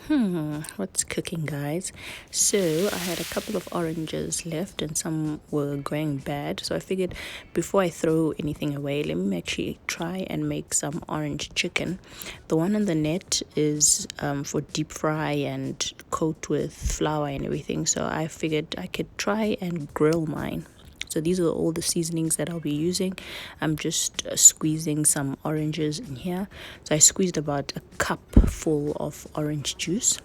What's cooking, guys? So I had a couple of oranges left and some were going bad. So I figured before I throw anything away, let me actually try and make some orange chicken. The one on the net is for deep fry and coat with flour and everything. So I figured I could try and grill mine. So these are all the seasonings that I'll be using. I'm just squeezing some oranges in here. So I squeezed about a cup full of orange juice.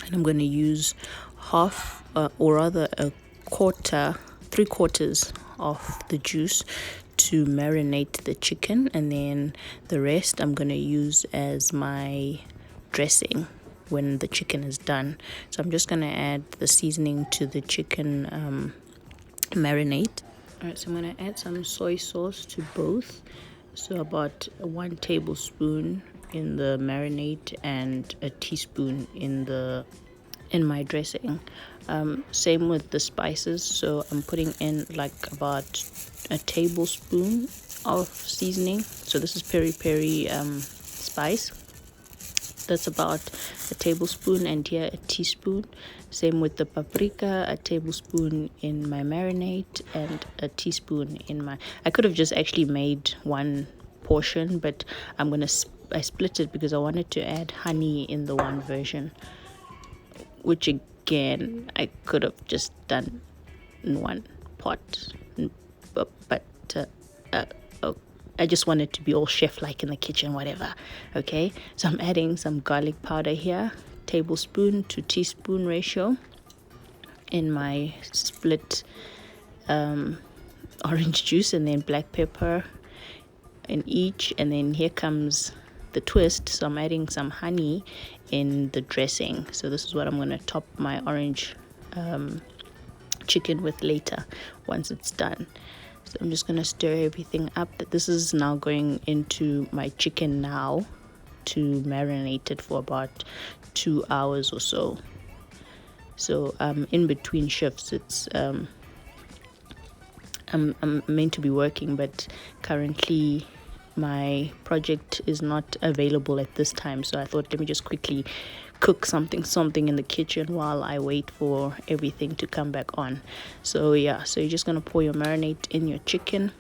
And I'm going to use half, or rather a quarter, 3/4 of the juice to marinate the chicken. And then the rest I'm going to use as my dressing when the chicken is done. So I'm just going to add the seasoning to the chicken marinate. Alright, so I'm going to add some soy sauce to both. So about 1 tablespoon in the marinade and a teaspoon in my dressing. Same with the spices. So I'm putting in like about a tablespoon of seasoning. So this is peri peri spice. That's about a tablespoon, and here a teaspoon. Same with the paprika, a tablespoon in my marinade and a teaspoon in my... I could have just actually made one portion, but I split it because I wanted to add honey in the one version, which again I could have just done in one pot, but I just wanted to be all chef-like in the kitchen, whatever. Okay, so I'm adding some garlic powder here, tablespoon to teaspoon ratio in my split orange juice, and then black pepper in each. And then here comes the twist. So I'm adding some honey in the dressing. So this is what I'm going to top my orange chicken with later once it's done. So I'm just going to stir everything up. This is now going into my chicken now to marinate it for about 2 hours or so. So in between shifts, it's I'm meant to be working, but currently my project is not available at this time. So I thought, let me just quickly cook something in the kitchen while I wait for everything to come back on. So yeah, so you're just gonna pour your marinade in your chicken.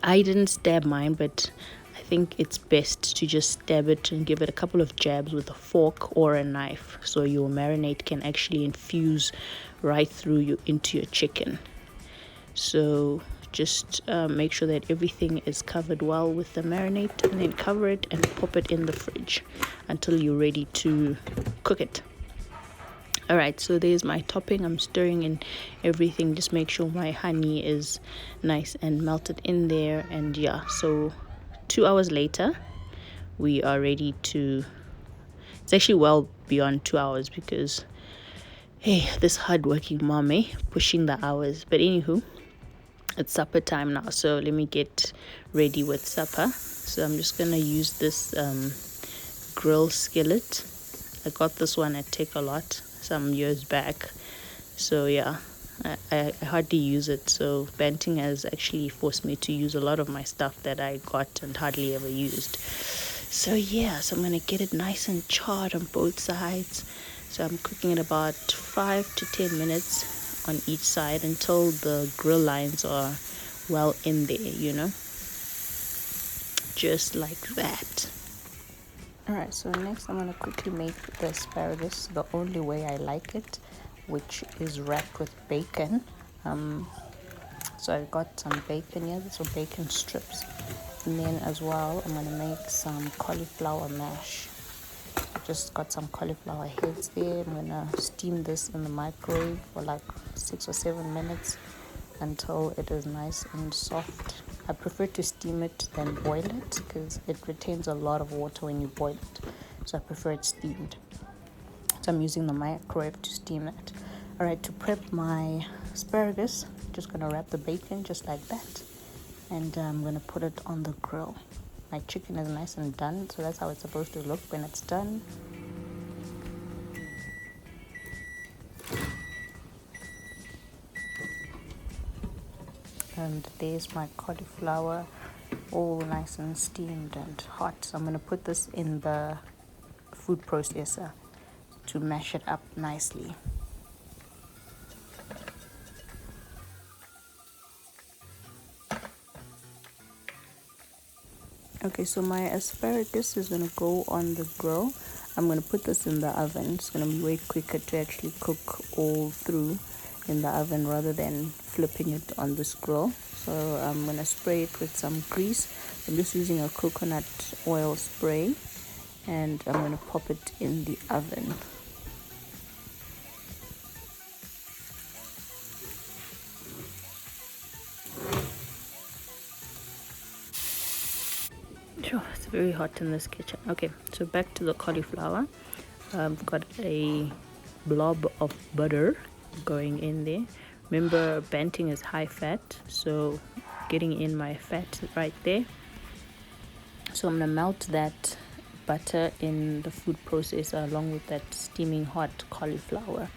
I didn't stab mine, but I think it's best to just stab it and give it a couple of jabs with a fork or a knife, so your marinade can actually infuse right through you into your chicken. So just make sure that everything is covered well with the marinade, and then cover it and pop it in the fridge until you're ready to cook it. Alright, so there's my topping. I'm stirring in everything. Just make sure my honey is nice and melted in there. And yeah, so 2 hours later, we are ready to... It's actually well beyond 2 hours because, hey, this hardworking mommy pushing the hours. But anywho, it's supper time now, so let me get ready with supper. So I'm just gonna use this grill skillet. I got this one at Takealot some years back, so yeah, I hardly use it. So Banting has actually forced me to use a lot of my stuff that I got and hardly ever used. So yeah, so I'm gonna get it nice and charred on both sides. So I'm cooking it about 5 to 10 minutes on each side until the grill lines are well in there, you know, just like that. Alright, so next I'm going to quickly make the asparagus the only way I like it, which is wrapped with bacon. So I've got some bacon here, so bacon strips, and then as well I'm going to make some cauliflower mash. I just got some cauliflower heads there. I'm going to steam this in the microwave for like 6 or 7 minutes until it is nice and soft. I prefer to steam it than boil it because it retains a lot of water when you boil it. So I prefer it steamed. So I'm using the microwave to steam it. Alright, to prep my asparagus, I'm just going to wrap the bacon just like that. And I'm going to put it on the grill. My chicken is nice and done, so that's how it's supposed to look when it's done. And there's my cauliflower, all nice and steamed and hot. So I'm going to put this in the food processor to mash it up nicely. Okay, so my asparagus is gonna go on the grill. I'm gonna put this in the oven. It's gonna be way quicker to actually cook all through in the oven rather than flipping it on this grill. So I'm gonna spray it with some grease. I'm just using a coconut oil spray, and I'm gonna pop it in the oven. Sure, it's very hot in this kitchen. Okay, so back to the cauliflower. I've got a blob of butter going in there. Remember, Banting is high fat, so getting in my fat right there. So I'm gonna melt that butter in the food processor along with that steaming hot cauliflower.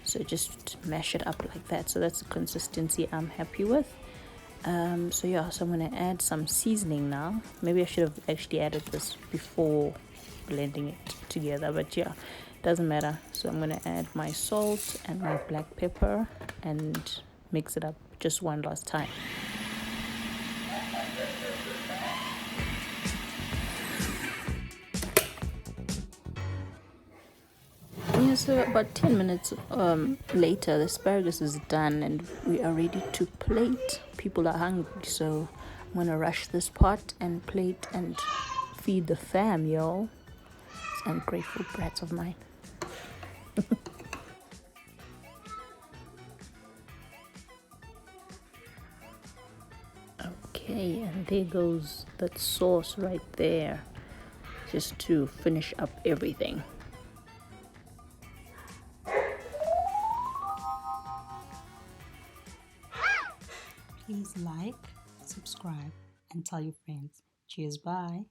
So just mash it up like that. So that's the consistency I'm happy with. So yeah, so I'm gonna add some seasoning now. Maybe I should have actually added this before blending it together, but yeah, doesn't matter. So I'm gonna add my salt and my black pepper and mix it up just one last time. Yeah, so about 10 minutes later, the asparagus is done and we are ready to plate. People are hungry, so I'm gonna rush this pot and plate and feed the fam, y'all. Ungrateful brats of mine. Okay, and there goes that sauce right there, just to finish up everything. Please like, subscribe, and tell your friends. Cheers, bye.